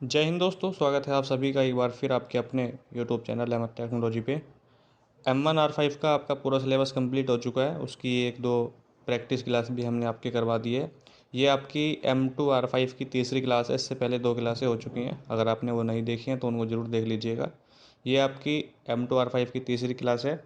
जय हिंद दोस्तों, स्वागत है आप सभी का एक बार फिर आपके अपने यूट्यूब चैनल अहमद टेक्नोलॉजी पे। M1R5 का आपका पूरा सिलेबस कंप्लीट हो चुका है। उसकी एक दो प्रैक्टिस क्लास भी हमने आपके करवा दी है। ये आपकी M2R5 की तीसरी क्लास है। इससे पहले दो क्लासें हो चुकी हैं। अगर आपने वो नहीं देखी हैं तो उनको ज़रूर देख लीजिएगा। ये आपकी M2R5 की तीसरी क्लास है।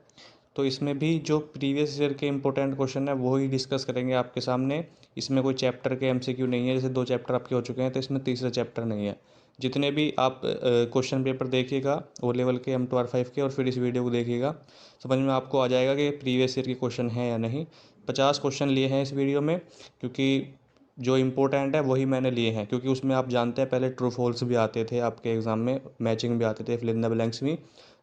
तो इसमें भी जो प्रीवियस ईयर के इंपॉर्टेंट क्वेश्चन है वो ही डिस्कस करेंगे आपके सामने। इसमें कोई चैप्टर के MCQ नहीं है। जैसे दो चैप्टर आपके हो चुके हैं तो इसमें तीसरा चैप्टर नहीं है। जितने भी आप क्वेश्चन पेपर देखिएगा ओ लेवल के M2R5 के और फिर इस वीडियो को देखिएगा, समझ में आपको आ जाएगा कि प्रीवियस ईयर के क्वेश्चन हैं या नहीं। 50 क्वेश्चन लिए हैं इस वीडियो में, क्योंकि जो इम्पोर्टेंट है वही मैंने लिए हैं। क्योंकि उसमें आप जानते हैं पहले ट्रू फॉल्स भी आते थे आपके एग्ज़ाम में, मैचिंग भी आते थे, फिल इन द ब्लैंक्स भी।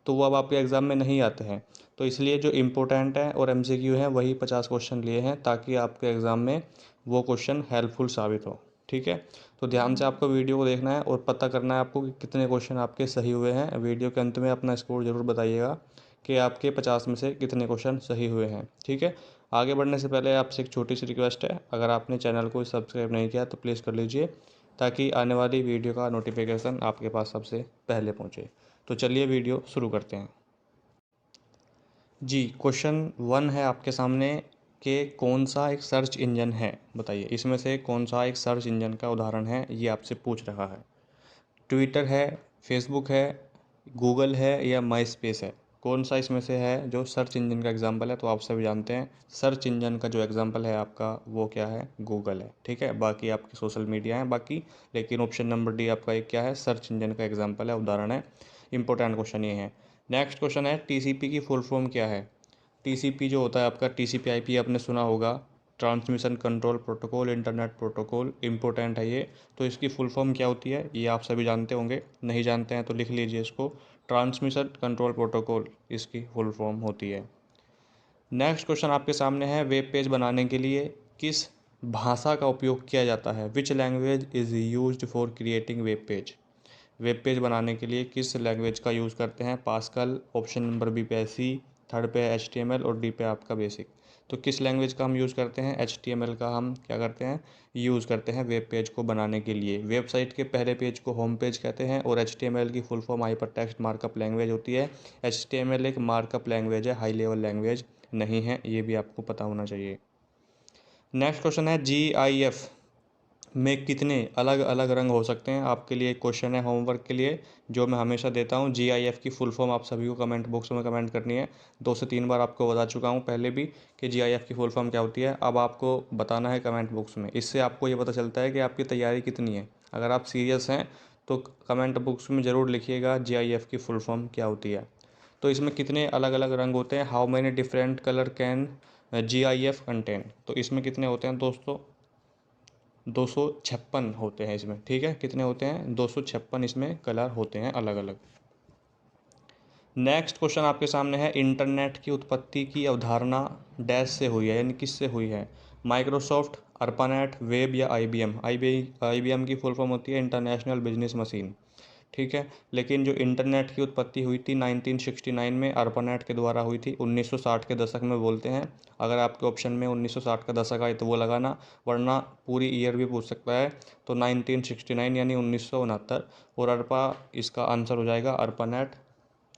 तो वो अब आपके एग्ज़ाम में नहीं आते हैं। तो इसलिए जो इम्पोर्टेंट है और MCQ हैं वही 50 क्वेश्चन लिए हैं, ताकि आपके एग्ज़ाम में वो क्वेश्चन हेल्पफुल साबित हो। ठीक है, तो ध्यान से आपको वीडियो को देखना है और पता करना है आपको कि कितने क्वेश्चन आपके सही हुए हैं। वीडियो के अंत में अपना स्कोर ज़रूर बताइएगा कि आपके 50 में से कितने क्वेश्चन सही हुए हैं। ठीक है, आगे बढ़ने से पहले आपसे एक छोटी सी रिक्वेस्ट है, अगर आपने चैनल को सब्सक्राइब नहीं किया तो प्लीज़ कर लीजिए, ताकि आने वाली वीडियो का नोटिफिकेशन आपके पास सबसे पहले पहुँचे। तो चलिए वीडियो शुरू करते हैं। जी, क्वेश्चन 1 है आपके सामने कि कौन सा एक सर्च इंजन है, बताइए इसमें से कौन सा एक सर्च इंजन का उदाहरण है, ये आपसे पूछ रहा है। ट्विटर है, फेसबुक है, गूगल है या माई स्पेस है। कौन सा इसमें से है जो सर्च इंजन का एग्जाम्पल है? तो आप सभी जानते हैं सर्च इंजन का जो एग्जाम्पल है आपका वो क्या है, गूगल है। ठीक है, बाकी आपके सोशल मीडिया हैं बाकी, लेकिन ऑप्शन नंबर डी आपका एक क्या है, सर्च इंजन का एग्जाम्पल है, उदाहरण है। इंपॉर्टेंट क्वेश्चन ये है। नेक्स्ट क्वेश्चन है, TCP की फुल फॉर्म क्या है? TCP जो होता है आपका, TCP IP आपने सुना होगा, transmission control protocol, internet protocol, important है ये। तो इसकी फुल फॉर्म क्या होती है ये आप सभी जानते होंगे, नहीं जानते हैं तो लिख लीजिए इसको। ट्रांसमिशन कंट्रोल प्रोटोकॉल इसकी फुल फॉर्म होती है। नेक्स्ट क्वेश्चन आपके सामने है, वेब पेज बनाने के लिए किस भाषा का उपयोग किया जाता है? Which language is used for creating web page? Web page बनाने के लिए किस लैंग्वेज का यूज़ करते हैं? पास्कल, ऑप्शन नंबर बी पे सी, थर्ड पे HTML और डी पे आपका बेसिक। तो किस लैंग्वेज का हम यूज़ करते हैं? HTML का हम क्या करते हैं, यूज़ करते हैं वेब पेज को बनाने के लिए। वेबसाइट के पहले पेज को होम पेज कहते हैं और HTML की full form hyper text markup language होती है। HTML एक मार्कअप लैंग्वेज है, हाई लेवल लैंग्वेज नहीं है, ये भी आपको पता होना चाहिए। नेक्स्ट क्वेश्चन है, GIF में कितने अलग अलग रंग हो सकते हैं? आपके लिए एक क्वेश्चन है होमवर्क के लिए, जो मैं हमेशा देता हूँ। GIF की फुल फॉर्म आप सभी को कमेंट बॉक्स में कमेंट करनी है। 2 से 3 बार आपको बता चुका हूँ पहले भी कि GIF की फुल फॉर्म क्या होती है। अब आपको बताना है कमेंट बॉक्स में। इससे आपको ये पता चलता है कि आपकी तैयारी कितनी है। अगर आप सीरियस हैं तो कमेंट बॉक्स में ज़रूर लिखिएगा GIF की फुल फॉर्म क्या होती है। तो इसमें कितने अलग अलग रंग होते हैं? How many different colour can GIF contain? तो इसमें कितने होते हैं दोस्तों? 256 होते हैं इसमें। ठीक है, कितने होते हैं? 256 इसमें कलर होते हैं अलग अलग। नेक्स्ट क्वेश्चन आपके सामने है, इंटरनेट की उत्पत्ति की अवधारणा डैश से हुई है, यानी किससे हुई है? माइक्रोसॉफ्ट, अर्पानेट, वेब या IBM? IBM की फुल फॉर्म होती है इंटरनेशनल बिजनेस मशीन। ठीक है, लेकिन जो इंटरनेट की उत्पत्ति हुई थी 1969 में, अर्पानेट के द्वारा हुई थी। 1960 के दशक में बोलते हैं। अगर आपके ऑप्शन में 1960 का दशक आए तो वो लगाना, वरना पूरी ईयर भी पूछ सकता है। तो 1969 यानी 1969, और अर्पा इसका आंसर हो जाएगा, ARPANET,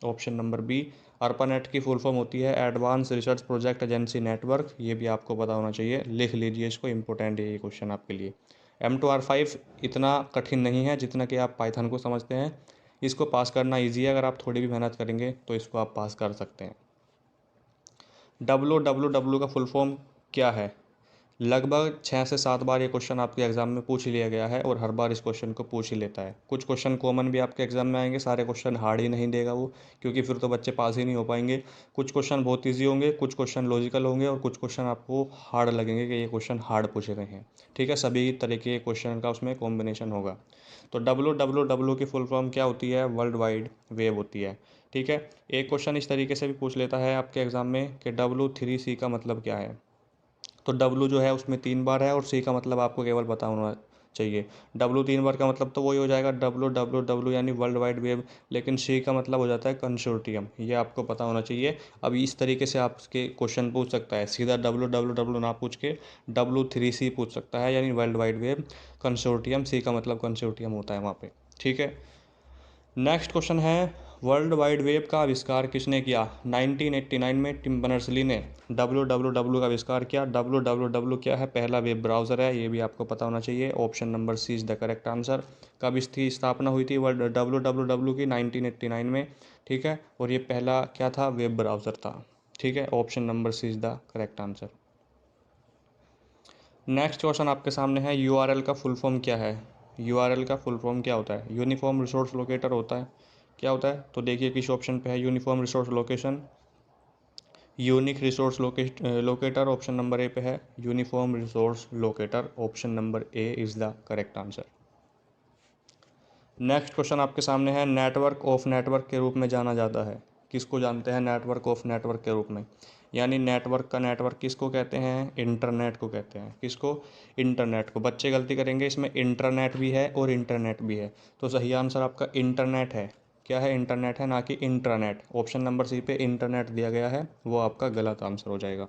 option number B. ARPANET की फुल फॉर्म होती है advance research project agency network. ये भी आपको पता होना चाहिए, लिख लीजिए इसको, इंपॉर्टेंट है ये क्वेश्चन आपके लिए। M2R5 इतना कठिन नहीं है जितना कि आप पाइथन को समझते हैं। इसको पास करना ईजी है, अगर आप थोड़ी भी मेहनत करेंगे तो इसको आप पास कर सकते हैं। WWW का फुल फॉर्म क्या है? लगभग 6 से 7 बार ये क्वेश्चन आपके एग्जाम में पूछ लिया गया है और हर बार इस क्वेश्चन को पूछ ही लेता है। कुछ क्वेश्चन कॉमन भी आपके एग्जाम में आएंगे, सारे क्वेश्चन हार्ड ही नहीं देगा वो, क्योंकि फिर तो बच्चे पास ही नहीं हो पाएंगे। कुछ क्वेश्चन बहुत ईजी होंगे, कुछ क्वेश्चन लॉजिकल होंगे और कुछ क्वेश्चन आपको हार्ड लगेंगे कि ये क्वेश्चन हार्ड पूछे गए हैं। ठीक है, सभी तरीके के क्वेश्चन का उसमें कॉम्बिनेशन होगा। तो WWW की फुल फॉर्म क्या होती है? वर्ल्ड वाइड वेब होती है। ठीक है, एक क्वेश्चन इस तरीके से भी पूछ लेता है आपके एग्जाम में कि W3C का मतलब क्या है? तो W जो है उसमें 3 बार है और C का मतलब आपको केवल पता होना चाहिए। W 3 बार का मतलब तो वही हो जाएगा WWW यानी वर्ल्ड वाइड वेब, लेकिन C का मतलब हो जाता है कंसोर्टियम, ये आपको पता होना चाहिए। अब इस तरीके से आपके क्वेश्चन पूछ सकता है, सीधा WWW ना पूछ के W3C पूछ सकता है, यानी world wide web consortium. C का मतलब कंसोर्टियम होता है वहाँ पे। ठीक है। नेक्स्ट क्वेश्चन है, वर्ल्ड वाइड वेब का आविष्कार किसने किया? 1989 में टिम बर्नर्स-ली ने www का आविष्कार किया। www क्या है? पहला वेब ब्राउज़र है, ये भी आपको पता होना चाहिए। Option number C is the correct answer. कब इसकी स्थापना हुई थी वर्ल्ड www की? 1989 में, ठीक है। और ये पहला क्या था? वेब ब्राउज़र था, ठीक है। Option number C is the correct answer. Next question आपके सामने है, यूआरएल का फुल फॉर्म क्या है? यूआरएल का फुल फॉर्म क्या होता है? यूनिफॉर्म रिसोर्स लोकेटर होता है। क्या होता है? तो देखिए किस ऑप्शन पे है, uniform resource location, unique resource locator option number ए पे है। Uniform resource locator option number A is the correct answer. Next question आपके सामने है, नेटवर्क ऑफ नेटवर्क के रूप में जाना जाता है। किसको जानते हैं नेटवर्क ऑफ नेटवर्क के रूप में? यानी नेटवर्क का नेटवर्क किसको कहते हैं? इंटरनेट को कहते हैं। किसको? इंटरनेट को। बच्चे गलती करेंगे, इसमें इंटरनेट भी है और इंटरनेट भी है, तो सही आंसर आपका इंटरनेट है। क्या है? इंटरनेट है, ना कि इंट्रानेट। ऑप्शन नंबर सी पे इंटरनेट दिया गया है, वो आपका गलत आंसर हो जाएगा।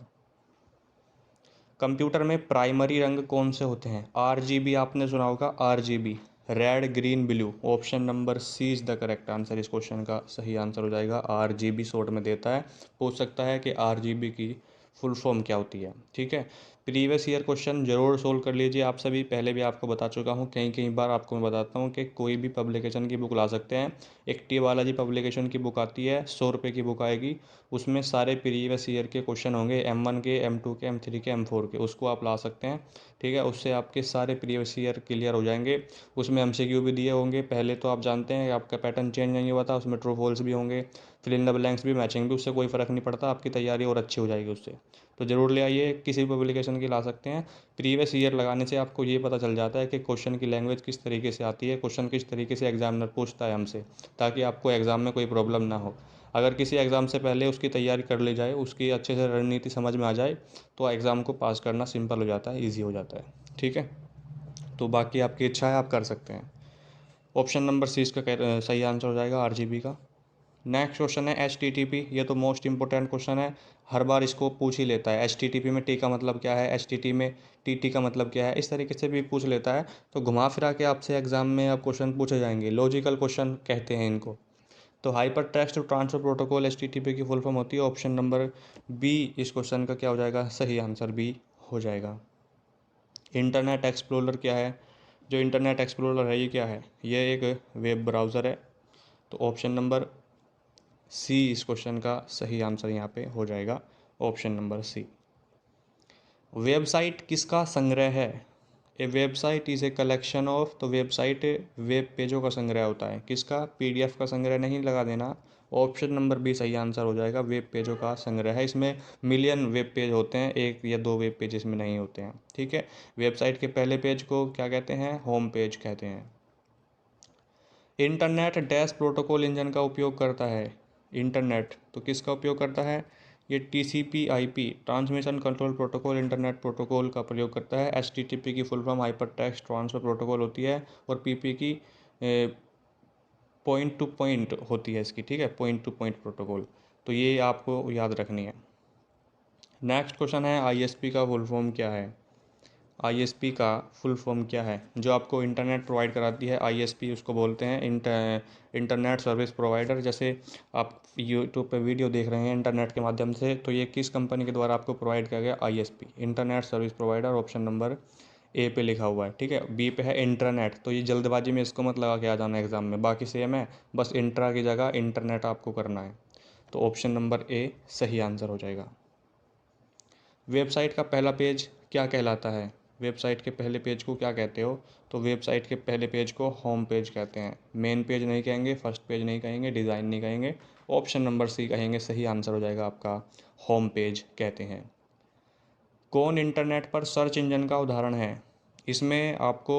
कंप्यूटर में प्राइमरी रंग कौन से होते हैं? RGB आपने सुना होगा, RGB, red green blue. Option number C is the correct answer. इस क्वेश्चन का सही आंसर हो जाएगा RGB। शॉर्ट में देता है, पूछ सकता है कि RGB की फुल फॉर्म क्या होती है, ठीक है। प्रीवियस ईयर क्वेश्चन जरूर सोल्व कर लीजिए आप सभी। पहले भी आपको बता चुका हूँ, कई कई बार आपको मैं बताता हूँ कि कोई भी पब्लिकेशन की बुक ला सकते हैं। एक टी बालाजी पब्लिकेशन की बुक आती है, 100 रुपये की बुक आएगी, उसमें सारे प्रीवियस ईयर के क्वेश्चन होंगे, M1 के, M2 के, M3 के, M4 के। उसको आप ला सकते हैं, ठीक है। उससे आपके सारे प्रीवियस ईयर क्लियर हो जाएंगे। उसमें MCQ भी दिए होंगे। पहले तो आप जानते हैं आपका पैटर्न चेंज नहीं हुआ था, उसमें ट्रू फॉल्स भी होंगे, फिल इन द ब्लैंक्स भी, मैचिंग भी। उससे कोई फ़र्क नहीं पड़ता, आपकी तैयारी और अच्छी हो जाएगी उससे। तो ज़रूर ले आइए, किसी भी पब्लिकेशन की ला सकते हैं। प्रीवियस ईयर लगाने से आपको ये पता चल जाता है कि क्वेश्चन की लैंग्वेज किस तरीके से आती है, क्वेश्चन किस तरीके से एग्जामिनर पूछता है हमसे, ताकि आपको एग्ज़ाम में कोई प्रॉब्लम ना हो। अगर किसी एग्ज़ाम से पहले उसकी तैयारी कर ली जाए, उसकी अच्छे से रणनीति समझ में आ जाए, तो एग्ज़ाम को पास करना सिंपल हो जाता है, ईजी हो जाता है, ठीक है। तो बाकी आपकी इच्छा है, आप कर सकते हैं। ऑप्शन नंबर सी इसका सही आंसर हो जाएगा, RGB का। नेक्स्ट क्वेश्चन है HTTP। ये तो मोस्ट इंपॉर्टेंट क्वेश्चन है, हर बार इसको पूछ ही लेता है। HTTP में टी का मतलब क्या है, HTT में TT का मतलब क्या है, इस तरीके से भी पूछ लेता है। तो घुमा फिरा के आपसे एग्जाम में अब क्वेश्चन पूछे जाएंगे, लॉजिकल क्वेश्चन कहते हैं इनको। तो hyper text transfer protocol HTTP की फुल फॉर्म होती है। ऑप्शन नंबर बी इस क्वेश्चन का क्या हो जाएगा? सही आंसर बी हो जाएगा। इंटरनेट एक्सप्लोरर क्या है? जो इंटरनेट एक्सप्लोरर है ये क्या है? ये एक वेब ब्राउज़र है। तो ऑप्शन नंबर सी इस क्वेश्चन का सही आंसर यहाँ पे हो जाएगा, ऑप्शन नंबर सी। वेबसाइट किसका संग्रह है? A website is a collection of. तो वेबसाइट वेब पेजों का संग्रह होता है। किसका? PDF का संग्रह नहीं लगा देना। ऑप्शन नंबर बी सही आंसर हो जाएगा, वेब पेजों का संग्रह है। इसमें मिलियन वेब पेज होते हैं, एक या दो वेब पेज इसमें नहीं होते हैं, ठीक है। वेबसाइट के पहले पेज को क्या कहते हैं? होम पेज कहते हैं। इंटरनेट डैश प्रोटोकॉल इंजन का उपयोग करता है। इंटरनेट तो किसका उपयोग करता है? ये TCP/IP transmission control protocol internet protocol का प्रयोग करता है। HTTP की full form hyper text transfer protocol होती है, और PP की पॉइंट टू पॉइंट होती है इसकी, ठीक है, पॉइंट टू पॉइंट प्रोटोकॉल। तो ये आपको याद रखनी है। नेक्स्ट क्वेश्चन है, ISP का फुल फॉर्म क्या है? ISP का फुल फॉर्म क्या है? जो आपको इंटरनेट प्रोवाइड कराती है, ISP उसको बोलते हैं, इंटरनेट सर्विस प्रोवाइडर। जैसे आप यूट्यूब पे वीडियो देख रहे हैं इंटरनेट के माध्यम से, तो ये किस कंपनी के द्वारा आपको प्रोवाइड किया गया? ISP, internet service provider. Option number ए पे लिखा हुआ है, ठीक है। बी पे है इंटरनेट। तो ये जल्दबाजी में इसको मत लगा के आ जाना एग्जाम में, बाकी सेम है, बस इंट्रा की जगह इंटरनेट आपको करना है। तो ऑप्शन नंबर ए सही आंसर हो जाएगा। वेबसाइट का पहला पेज क्या कहलाता है? वेबसाइट के पहले पेज को क्या कहते हो? तो वेबसाइट के पहले पेज को होम पेज कहते हैं। मेन पेज नहीं कहेंगे, फर्स्ट पेज नहीं कहेंगे, डिज़ाइन नहीं कहेंगे, ऑप्शन नंबर सी कहेंगे, सही आंसर हो जाएगा आपका, होम पेज कहते हैं। कौन इंटरनेट पर सर्च इंजन का उदाहरण है? इसमें आपको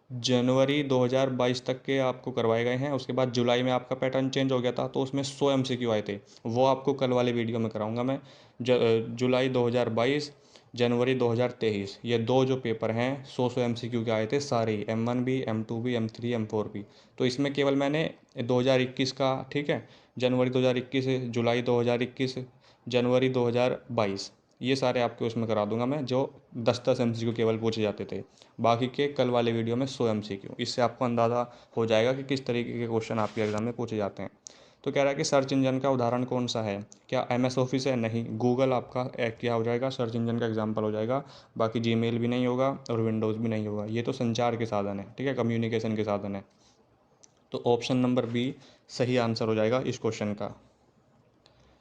जनवरी 2022 तक के आपको करवाए गए हैं। उसके बाद जुलाई में आपका पैटर्न चेंज हो गया था, तो उसमें 100 MCQ आए थे, वो आपको कल वाले वीडियो में कराऊंगा मैं। जुलाई 2022, जनवरी 2023, ये दो जो पेपर हैं 100 MCQ के आए थे सारे ही, M1 भी, M2 भी, M3, M4 भी। तो इसमें केवल मैंने 2021 का, ठीक है, जनवरी 2021, जुलाई 2021, जनवरी 2022, ये सारे आपके उसमें करा दूंगा मैं, जो 10-10 MCQ केवल पूछे जाते थे। बाकी के कल वाले वीडियो में 100 MCQ। इससे आपको अंदाज़ा हो जाएगा कि किस तरीके के क्वेश्चन आपके एग्ज़ाम में पूछे जाते हैं। तो कह रहा है कि सर्च इंजन का उदाहरण कौन सा है? क्या MS ऑफिस है? नहीं। गूगल आपका क्या हो जाएगा, सर्च इंजन का एग्जाम्पल हो जाएगा। बाकी जीमेल भी नहीं होगा और विंडोज़ भी नहीं होगा। ये तो संचार के साधन है, ठीक है, कम्युनिकेशन के साधन है। तो ऑप्शन नंबर बी सही आंसर हो जाएगा इस क्वेश्चन का।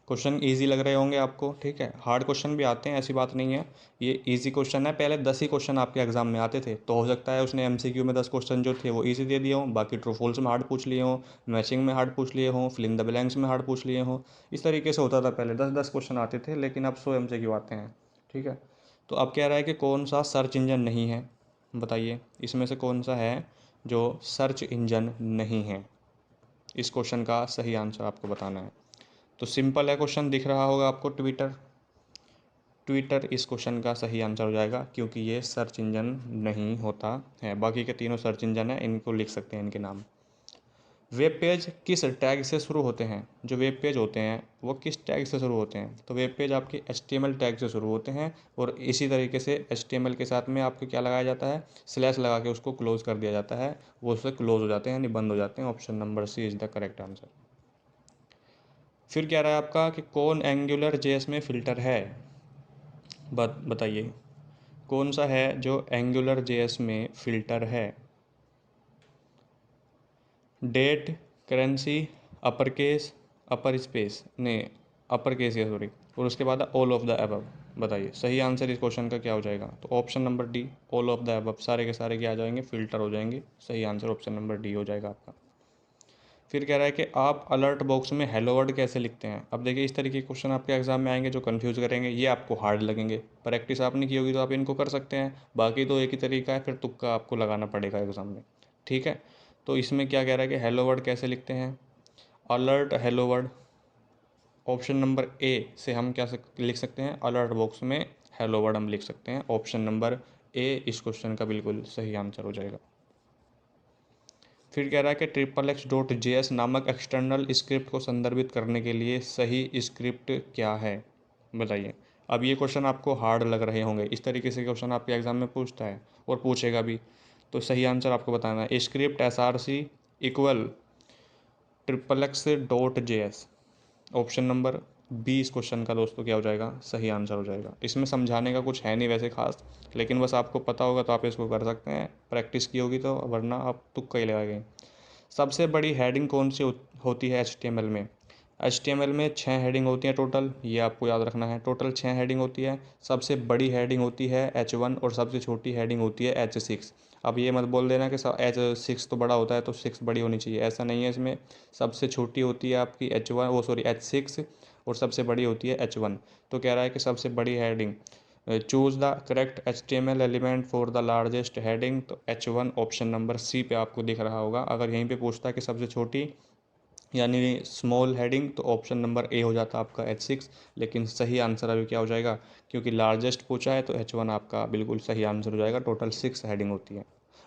क्वेश्चन इजी लग रहे होंगे आपको, ठीक है। हार्ड क्वेश्चन भी आते हैं, ऐसी बात नहीं है। ये इजी क्वेश्चन है। पहले 10 ही क्वेश्चन आपके एग्जाम में आते थे, तो हो सकता है उसने MCQ में 10 क्वेश्चन जो थे वो इजी दे दिए हों, बाकी ट्रू फॉल्स में हार्ड पूछ लिए हों, मैचिंग में हार्ड पूछ लिए हों, फिल इन द ब्लैंक्स में हार्ड पूछ लिए हों। इस तरीके से होता था पहले, 10-10 क्वेश्चन आते थे, लेकिन अब 100 MCQ आते हैं, ठीक है। तो अब कह रहा है कि कौन सा सर्च इंजन नहीं है, बताइए इसमें से कौन सा है जो सर्च इंजन नहीं है। इस क्वेश्चन का सही आंसर आपको बताना है। तो सिंपल है क्वेश्चन, दिख रहा होगा आपको, ट्विटर। ट्विटर इस क्वेश्चन का सही आंसर हो जाएगा, क्योंकि ये सर्च इंजन नहीं होता है। बाकी के तीनों सर्च इंजन है, इनको लिख सकते हैं इनके नाम। वेब पेज किस टैग से शुरू होते हैं? जो वेब पेज होते हैं वो किस टैग से शुरू होते हैं? तो वेब पेज आपके HTML टैग से शुरू होते हैं, और इसी तरीके से HTML के साथ में आपको क्या लगाया जाता है, स्लैश लगा के उसको क्लोज कर दिया जाता है, वो उससे क्लोज हो जाते हैं, यानी बंद हो जाते हैं। Option number C is the correct answer. फिर कह रहा है आपका कि कौन एंगुलर JS में फ़िल्टर है? बताइए कौन सा है जो एंगुलर JS में फ़िल्टर है? डेट, करेंसी, अपर केस, अपर स्पेस, नहीं, अपर केस है सॉरी, और उसके बाद ऑल ऑफ द अबव। बताइए सही आंसर इस क्वेश्चन का क्या हो जाएगा? तो option number D, all of the above, सारे के सारे क्या आ जाएंगे, फ़िल्टर हो जाएंगे। सही आंसर ऑप्शन नंबर डी हो जाएगा आपका। फिर कह रहा है कि आप अलर्ट बॉक्स में हेलो वर्ड कैसे लिखते हैं? अब देखिए, इस तरीके के क्वेश्चन आपके एग्जाम में आएंगे जो कंफ्यूज करेंगे, ये आपको हार्ड लगेंगे। प्रैक्टिस आपने की होगी तो आप इनको कर सकते हैं, बाकी तो एक ही तरीका है, फिर तुक्का आपको लगाना पड़ेगा एग्जाम में, ठीक है। तो इसमें क्या कह रहा है कि हेलो वर्ड कैसे लिखते हैं? Alert hello word, option number ए से हम क्या लिख सकते हैं, अलर्ट बॉक्स में हेलो वर्ड हम लिख सकते हैं। ऑप्शन नंबर ए इस क्वेश्चन का बिल्कुल सही आंसर हो जाएगा। फिर कह रहा है कि XXX.js नामक एक्सटर्नल स्क्रिप्ट को संदर्भित करने के लिए सही स्क्रिप्ट क्या है? बताइए। अब ये क्वेश्चन आपको हार्ड लग रहे होंगे, इस तरीके से क्वेश्चन आपके एग्जाम में पूछता है और पूछेगा भी, तो सही आंसर आपको बताना है। Script SRC equal XXX.js। Option number B इस क्वेश्चन का दोस्तों क्या हो जाएगा, सही आंसर हो जाएगा। इसमें समझाने का कुछ है नहीं वैसे खास, लेकिन बस आपको पता होगा तो आप इसको कर सकते हैं, प्रैक्टिस की होगी तो, वरना आप तुक्का ही लगाएंगे। सबसे बड़ी हेडिंग कौन सी होती है HTML में? HTML में 6 हेडिंग होती हैं टोटल, ये आपको याद रखना है। टोटल 6 हेडिंग होती है। सबसे बड़ी हेडिंग होती है H1 और सबसे छोटी हेडिंग होती है H6। अब ये मत बोल देना कि H6 तो बड़ा होता है तो 6 बड़ी होनी चाहिए, ऐसा नहीं है। इसमें सबसे छोटी होती है आपकी H1, वो सॉरी H6, और सबसे बड़ी होती है H1। तो कह रहा है कि सबसे बड़ी heading, choose the correct HTML element for the largest heading, तो H1 ऑप्शन नंबर सी पे आपको दिख रहा होगा। अगर यहीं पे पूछता है कि सबसे छोटी यानी स्मॉल हेडिंग, तो ऑप्शन नंबर ए हो जाता आपका H6, लेकिन सही आंसर अभी क्या हो जाएगा, क्योंकि लार्जेस्ट पूछा है तो H1 आपका बिल्कुल सही आंसर हो जाएगा। टोटल 6 हेडिंग होती है,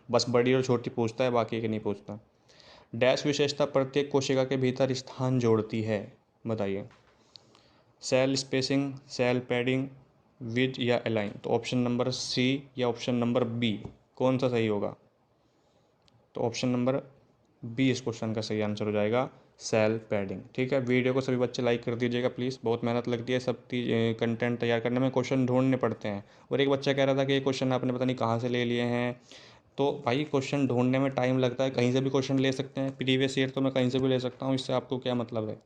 बस बड़ी और छोटी पूछता है, बाकी की नहीं पूछता। डैश विशेषता प्रत्येक कोशिका के भीतर स्थान जोड़ती है, बताइए। Cell spacing, cell padding, width या अलाइन, तो ऑप्शन नंबर सी या ऑप्शन नंबर बी, कौन सा सही होगा? तो ऑप्शन नंबर बी इस क्वेश्चन का सही आंसर हो जाएगा, सेल पैडिंग, ठीक है। वीडियो को सभी बच्चे लाइक कर दीजिएगा प्लीज़, बहुत मेहनत लगती है सब कंटेंट तैयार करने में, क्वेश्चन ढूंढने पड़ते हैं। और एक बच्चा कह रहा था कि ये क्वेश्चन आपने पता नहीं कहाँ से ले लिए हैं। तो भाई क्वेश्चन ढूंढने में टाइम लगता है, कहीं से भी क्वेश्चन ले सकते हैं, प्रीवियस ईयर तो मैं कहीं से भी ले सकता हूँ, इससे आपको क्या मतलब है?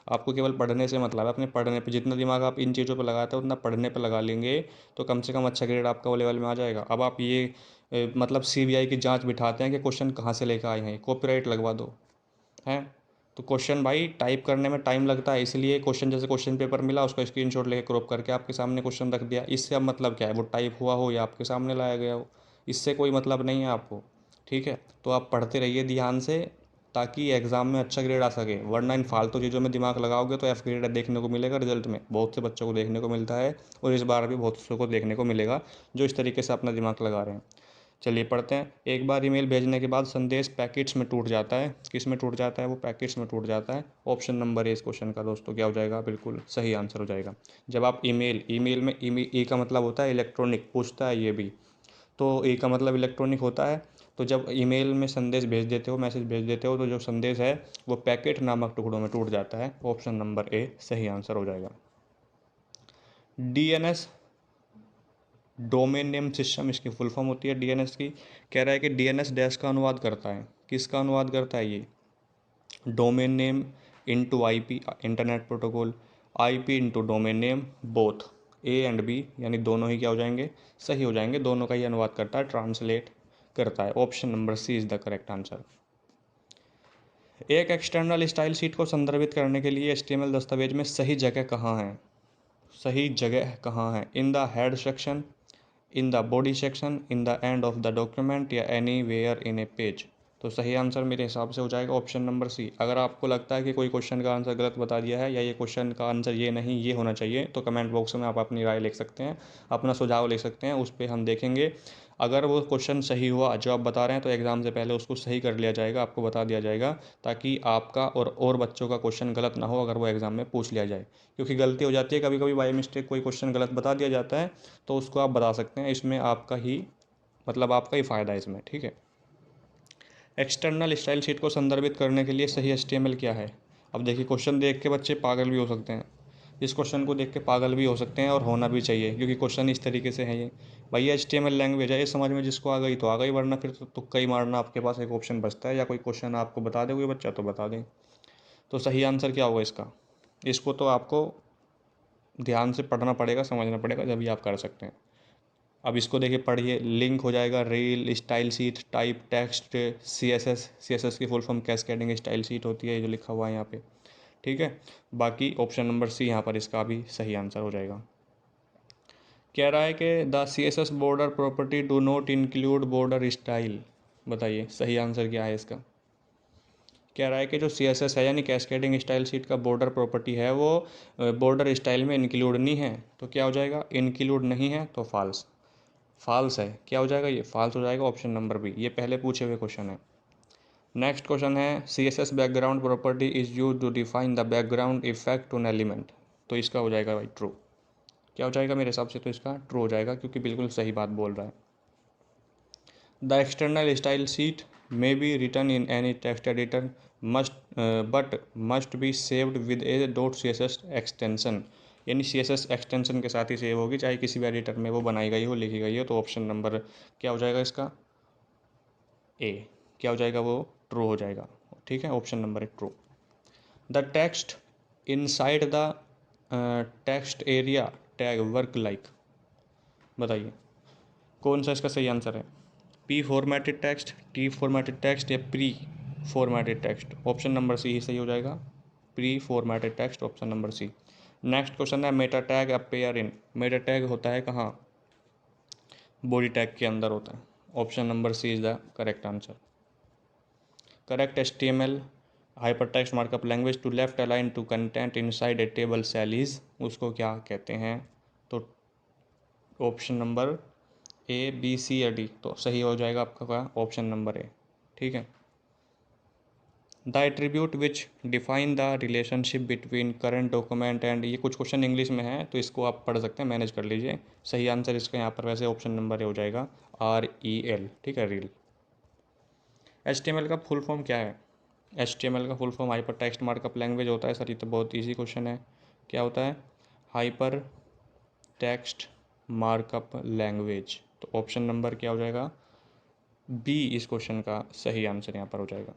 आपको केवल पढ़ने से मतलब है, अपने पढ़ने पे जितना दिमाग आप इन चीज़ों पे लगाते हो उतना पढ़ने पे लगा लेंगे तो कम से कम अच्छा ग्रेड आपका वो लेवल में आ जाएगा। अब आप ये मतलब CBI की जांच बिठाते हैं कि क्वेश्चन कहाँ से लेकर आए हैं, कॉपीराइट लगवा दो, हैं? तो क्वेश्चन भाई टाइप करने में टाइम लगता है, इसलिए क्वेश्चन, जैसे क्वेश्चन पेपर मिला उसका स्क्रीनशॉट लेके क्रॉप करके आपके सामने क्वेश्चन रख दिया, इससे अब मतलब क्या है, वो टाइप हुआ हो या आपके सामने लाया गया हो, इससे कोई मतलब नहीं है आपको, ठीक है। तो आप पढ़ते रहिए ध्यान से, ताकि एग्ज़ाम में अच्छा ग्रेड आ सके, वरना इन फालतू चीज़ों में दिमाग लगाओगे तो F ग्रेड देखने को मिलेगा रिजल्ट में, बहुत से बच्चों को देखने को मिलता है, और इस बार भी बहुत से को देखने को मिलेगा जो इस तरीके से अपना दिमाग लगा रहे हैं। चलिए पढ़ते हैं। एक बार ईमेल भेजने के बाद संदेश पैकेट्स में टूट जाता है। किस में टूट जाता है? वो पैकेट्स में टूट जाता है। ऑप्शन नंबर ए इस क्वेश्चन का दोस्तों क्या हो जाएगा? बिल्कुल सही आंसर हो जाएगा। जब आप ईमेल में ई का मतलब होता है इलेक्ट्रॉनिक, पूछता है ये भी, तो ए का मतलब इलेक्ट्रॉनिक होता है। तो जब ईमेल में संदेश भेज देते हो, मैसेज भेज देते हो, तो जो संदेश है वो पैकेट नामक टुकड़ों में टूट जाता है। ऑप्शन नंबर ए सही आंसर हो जाएगा। डीएनएस, डोमेन नेम सिस्टम, इसकी फुल फॉर्म होती है डीएनएस की। कह रहा है कि डीएनएस डैश का अनुवाद करता है। किसका अनुवाद करता है ये? Domain name into IP, internet protocol, IP into domain name, both. A and B यानी दोनों ही क्या हो जाएंगे? सही हो जाएंगे। दोनों का ही अनुवाद करता है, ट्रांसलेट करता है। Option number C is the correct answer. एक एक्सटर्नल स्टाइल शीट को संदर्भित करने के लिए एचटीएमएल दस्तावेज में सही जगह कहाँ है? सही जगह कहाँ है? In the head section, in the body section, in the end of the document, या anywhere in a page. तो सही आंसर मेरे हिसाब से हो जाएगा ऑप्शन नंबर सी। अगर आपको लगता है कि कोई क्वेश्चन का आंसर गलत बता दिया है, या ये क्वेश्चन का आंसर ये नहीं ये होना चाहिए, तो कमेंट बॉक्स में आप अपनी राय लिख सकते हैं, अपना सुझाव लिख सकते हैं, उस पर हम देखेंगे। अगर वो क्वेश्चन सही हुआ जो आप बता रहे हैं, तो एग्ज़ाम से पहले उसको सही कर लिया जाएगा, आपको बता दिया जाएगा, ताकि आपका और बच्चों का क्वेश्चन गलत ना हो अगर वो एग्ज़ाम में पूछ लिया जाए। क्योंकि गलती हो जाती है कभी कभी, बाई मिस्टेक कोई क्वेश्चन गलत बता दिया जाता है, तो उसको आप बता सकते हैं। इसमें आपका ही मतलब आपका ही फ़ायदा है इसमें, ठीक है। एक्सटर्नल स्टाइल शीट को संदर्भित करने के लिए सही एचटीएमएल क्या है? अब देखिए, क्वेश्चन देख के बच्चे पागल भी हो सकते हैं। इस क्वेश्चन को देख के पागल भी हो सकते हैं, और होना भी चाहिए, क्योंकि क्वेश्चन इस तरीके से है ये। भैया एचटीएमएल लैंग्वेज है, ये समझ में जिसको आ गई तो आ गई, वरना फिर तो तुक्का ही मारना, आपके पास एक ऑप्शन बचता है, या कोई क्वेश्चन आपको बता दे कोई बच्चा तो बता दें। तो सही आंसर क्या होगा इसका? इसको तो आपको ध्यान से पढ़ना पड़ेगा, समझना पड़ेगा, जब भी आप कर सकते हैं। अब इसको देखिए, पढ़िए। लिंक हो जाएगा rel, style sheet, type text, CSS. CSS की full form cascading style sheet होती है, ये जो लिखा हुआ है यहाँ पे, ठीक है। बाकी ऑप्शन नंबर सी यहाँ पर इसका भी सही आंसर हो जाएगा। कह रहा है कि the CSS border property do not include border style. बताइए सही आंसर क्या है इसका? कह रहा है कि जो सीएसएस है यानी कैस्केडिंग स्टाइल शीट का बॉर्डर प्रॉपर्टी है, वो बॉर्डर स्टाइल में इंक्लूड नहीं है। तो क्या हो जाएगा? इंक्लूड नहीं है तो फॉल्स। फॉल्स है, क्या हो जाएगा? ये फॉल्स हो जाएगा। ऑप्शन नंबर बी, ये पहले पूछे हुए क्वेश्चन है। नेक्स्ट क्वेश्चन है, C S S background property is used to define the background effect on element. तो इसका हो जाएगा भाई ट्रू। क्या हो जाएगा? मेरे हिसाब से तो इसका ट्रू हो जाएगा, क्योंकि बिल्कुल सही बात बोल रहा है। The external style sheet may be written in any text editor must but must be saved with a dot C S S extension. यानी सी एस एस एक्सटेंशन के साथ ही सेव होगी, चाहे किसी भी एडिटर में वो बनाई गई हो, लिखी गई हो। तो ऑप्शन नंबर क्या हो जाएगा इसका? ए। क्या हो जाएगा? वो ट्रू हो जाएगा, ठीक है। ऑप्शन नंबर है true. The text inside the text area tag work like. बताइए कौन सा इसका सही आंसर है? P formatted text, T formatted text, या pre formatted text? Option number C ही सही हो जाएगा, pre formatted text, option number C. Next question है, meta tag appear in. Meta tag होता है कहाँ? बॉडी टैग के अंदर होता है। Option number C is the correct answer. Correct HTML hypertext markup language to left align to content inside a table cell is, उसको क्या कहते हैं? तो option number A, B, C या डी? तो सही हो जाएगा आपका ऑप्शन नंबर ए, ठीक है। The attribute which define the relationship between current document and, ये कुछ क्वेश्चन इंग्लिश में है तो इसको आप पढ़ सकते हैं, मैनेज कर लीजिए। सही आंसर इसका यहाँ पर वैसे ऑप्शन नंबर ए हो जाएगा, REL, ठीक है, रील। HTML का फुल फॉर्म क्या है? HTML का full form hyper text markup language होता है सर। ये तो बहुत ईजी क्वेश्चन है। क्या होता है? Hyper text markup language. तो ऑप्शन नंबर क्या हो जाएगा? बी इस क्वेश्चन का सही आंसर यहाँ पर हो जाएगा।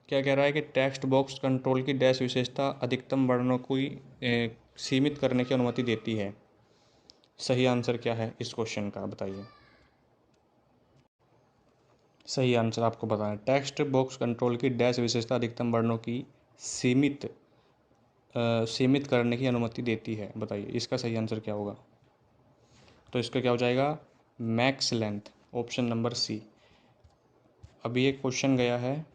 क्या कह रहा है कि टेक्स्ट बॉक्स कंट्रोल की डैश विशेषता अधिकतम वर्णों को सीमित करने की अनुमति देती है। सही आंसर क्या है इस क्वेश्चन का? बताइए। सही आंसर आपको बताना, टेक्स्ट बॉक्स कंट्रोल की डैश विशेषता अधिकतम वर्णों की सीमित करने की अनुमति देती है। बताइए इसका सही आंसर क्या होगा? तो इसका क्या हो जाएगा? Max length, option number C. अभी एक क्वेश्चन गया है,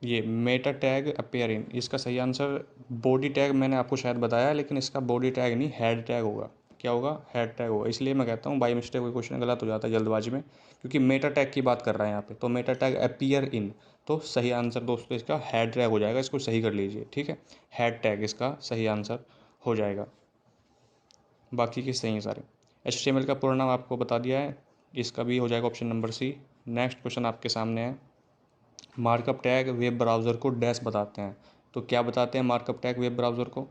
ये मेटा टैग अपेयर इन, इसका सही आंसर बॉडी टैग मैंने आपको शायद बताया, लेकिन इसका बॉडी टैग नहीं हेड टैग होगा। क्या होगा, हेड टैग होगा। इसलिए मैं कहता हूँ बाई मिस्टेक कोई क्वेश्चन गलत हो जाता है जल्दबाजी में, क्योंकि मेटा टैग की बात कर रहे हैं यहाँ पे। तो मेटा टैग अपीयर इन, तो सही आंसर दोस्तों इसका हेड टैग हो जाएगा। इसको सही कर लीजिए, ठीक है, हेड टैग इसका सही आंसर हो जाएगा। बाकी के सही हैं सारे। HTML का पूरा नाम आपको बता दिया है, इसका भी हो जाएगा option number C. Next question आपके सामने है, मार्कअप टैग वेब ब्राउज़र को डैश बताते हैं। तो क्या बताते हैं मार्कअप टैग वेब ब्राउज़र को,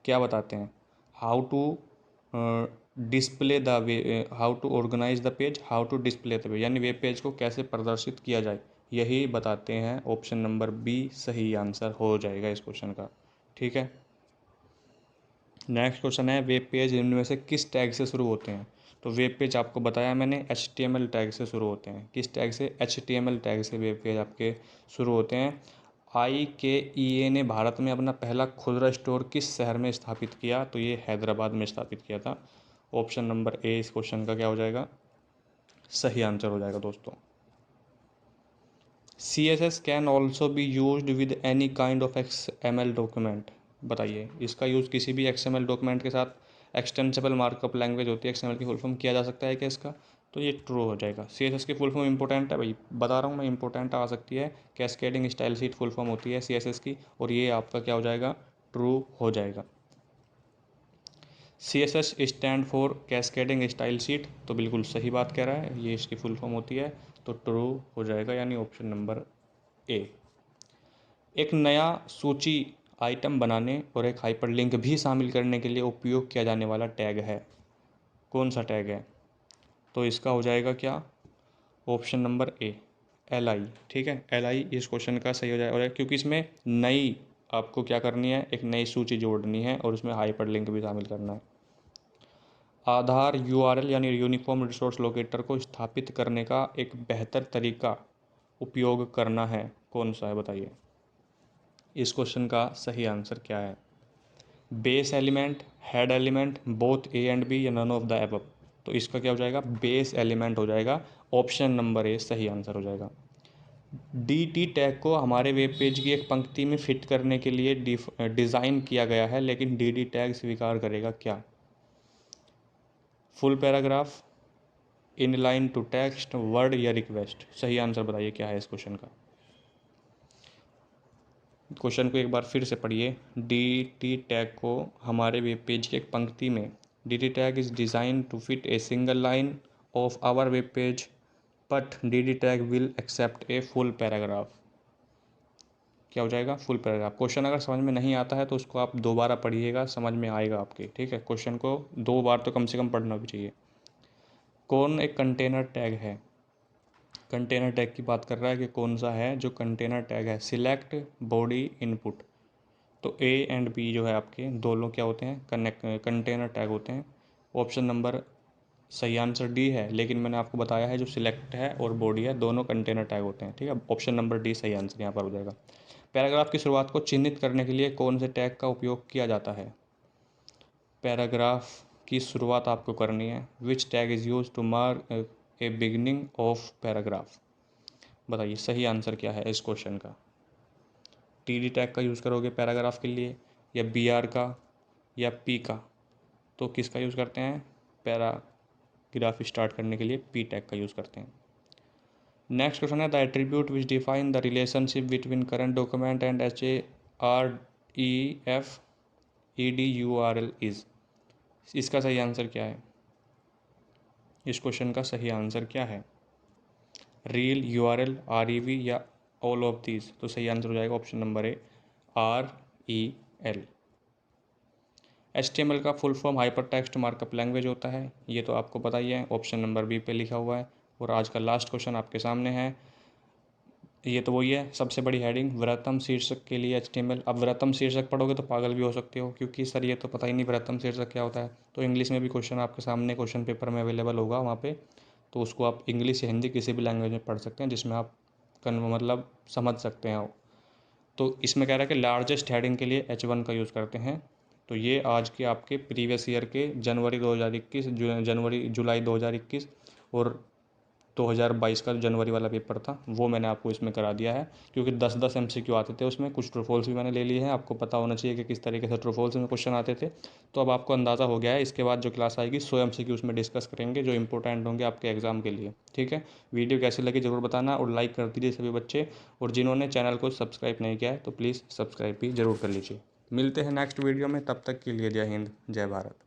क्या बताते हैं, how to display the way, how to organize the page, how to display the page, यानी वेब पेज को कैसे प्रदर्शित किया जाए, यही बताते हैं। ऑप्शन नंबर बी सही आंसर हो जाएगा इस क्वेश्चन का, ठीक है। नेक्स्ट क्वेश्चन है, वेब पेज इनमें से किस टैग से शुरू होते हैं। तो वेब पेज आपको बताया मैंने HTML टैग से शुरू होते हैं। किस टैग से, HTML टैग से वेब पेज आपके शुरू होते हैं। IKEA ने भारत में अपना पहला खुदरा स्टोर किस शहर में स्थापित किया। तो ये हैदराबाद में स्थापित किया था। ऑप्शन नंबर ए इस क्वेश्चन का क्या हो जाएगा, सही आंसर हो जाएगा दोस्तों। CSS can also be used with any kind of XML document. बताइए, इसका यूज़ किसी भी XML डॉक्यूमेंट के साथ, एक्सटेंसिबल मार्कअप लैंग्वेज होती है XML की फुल फॉर्म, किया जा सकता है क्या इसका। तो ये ट्रू हो जाएगा। CSS की फुल फॉर्म इंपॉर्टेंट है भाई, बता रहा हूँ मैं, इंपॉर्टेंट आ सकती है। Cascading style sheet full form होती है CSS की, और ये आपका क्या हो जाएगा, ट्रू हो जाएगा। CSS stand for cascading style sheet, तो बिल्कुल सही बात कह रहा है, ये इसकी फुल फॉर्म होती है। तो ट्रू हो जाएगा, यानी ऑप्शन नंबर ए। एक नया सूची आइटम बनाने और एक हाइपरलिंक भी शामिल करने के लिए उपयोग किया जाने वाला टैग है, कौन सा टैग है। तो इसका हो जाएगा क्या, ऑप्शन नंबर ए, LI, ठीक है। LI इस क्वेश्चन का सही हो जाएगा, क्योंकि इसमें नई आपको क्या करनी है, एक नई सूची जोड़नी है और उसमें हाइपरलिंक भी शामिल करना है। आधार URL यानी यूनिफॉर्म रिसोर्स लोकेटर को स्थापित करने का एक बेहतर तरीका उपयोग करना है, कौन सा है बताइए। इस क्वेश्चन का सही आंसर क्या है, base element, head element, both A and B, या नन ऑफ द एबव। तो इसका क्या हो जाएगा, बेस एलिमेंट हो जाएगा। ऑप्शन नंबर ए सही आंसर हो जाएगा। DT टैग को हमारे वेब पेज की एक पंक्ति में फिट करने के लिए डिज़ाइन किया गया है, लेकिन DT टैग स्वीकार करेगा क्या, full paragraph, inline to text, word या रिक्वेस्ट। सही आंसर बताइए क्या है इस क्वेश्चन का। क्वेश्चन को एक बार फिर से पढ़िए। DT टैग को हमारे वेब पेज की एक पंक्ति में, DT tag is designed to fit a single line of our web page, but DT tag will accept a full paragraph. क्या हो जाएगा, फुल पैराग्राफ। क्वेश्चन अगर समझ में नहीं आता है तो उसको आप दोबारा पढ़िएगा, समझ में आएगा आपके, ठीक है। क्वेश्चन को 2 बार तो कम से कम पढ़ना भी चाहिए। कौन एक कंटेनर टैग है, कंटेनर टैग की बात कर रहा है कि कौन सा है जो कंटेनर टैग है। Select, body, input. तो A एंड B जो है आपके दोनों क्या होते हैं, कंटेनर टैग होते हैं। ऑप्शन नंबर सही आंसर डी है, लेकिन मैंने आपको बताया है जो सिलेक्ट है और बॉडी है दोनों कंटेनर टैग होते हैं, ठीक है। ऑप्शन नंबर डी सही आंसर यहाँ पर हो जाएगा। पैराग्राफ की शुरुआत को चिन्हित करने के लिए कौन से टैग का उपयोग किया जाता है। पैराग्राफ की शुरुआत आपको करनी है, which tag is use to mark a beginning of paragraph. बताइए सही आंसर क्या है इस क्वेश्चन का। TD टैग का यूज़ करोगे पैराग्राफ के लिए, या BR का, या P का। तो किसका यूज़ करते हैं, पैराग्राफ स्टार्ट करने के लिए P टैग का यूज़ करते हैं। नेक्स्ट क्वेश्चन है, the attribute which define the relationship between current document and HAREF EDURL is. इसका सही आंसर क्या है, इस क्वेश्चन का सही आंसर क्या है, रील, URL, REV, या ऑल ऑफ दीज। तो सही आंसर हो जाएगा ऑप्शन नंबर ए, REL। HTML का full form hyper text markup language होता है, ये तो आपको पता ही है, ऑप्शन नंबर बी पे लिखा हुआ है। और आज का लास्ट क्वेश्चन आपके सामने है, ये तो वही है, सबसे बड़ी हेडिंग, वृहत्तम शीर्षक के लिए HTML। अब वृहत्तम शीर्षक पढ़ोगे तो पागल भी हो सकते हो, क्योंकि सर ये तो पता ही नहीं वृहत्तम शीर्षक क्या होता है। तो इंग्लिश में भी क्वेश्चन आपके सामने क्वेश्चन पेपर में अवेलेबल होगा वहाँ पे, तो उसको आप इंग्लिश या हिंदी किसी भी लैंग्वेज में पढ़ सकते हैं जिसमें आप मतलब समझ सकते हैं। तो इसमें कह रहा है कि लार्जेस्ट हेडिंग के लिए H1 का यूज़ करते हैं। तो ये आज के आपके प्रीवियस ईयर के जनवरी 2021, जुलाई 2021 और 2022 का जनवरी वाला पेपर था वो मैंने आपको इसमें करा दिया है, क्योंकि 10-10 MCQ आते थे उसमें। कुछ ट्रू फॉल्स भी मैंने ले लिए हैं, आपको पता होना चाहिए कि किस तरीके से ट्रू फॉल्स में क्वेश्चन आते थे। तो अब आपको अंदाज़ा हो गया है। इसके बाद जो क्लास आएगी 100 MCQ उसमें डिस्कस करेंगे जो इंपॉर्टेंट होंगे आपके एग्जाम के लिए। ठीक है, वीडियो कैसी लगी ज़रूर बताना और लाइक कर दीजिए सभी बच्चे, और जिन्होंने चैनल को सब्सक्राइब नहीं किया है तो प्लीज़ सब्सक्राइब भी ज़रूर कर लीजिए। मिलते हैं नेक्स्ट वीडियो में, तब तक के लिए जय हिंद, जय भारत।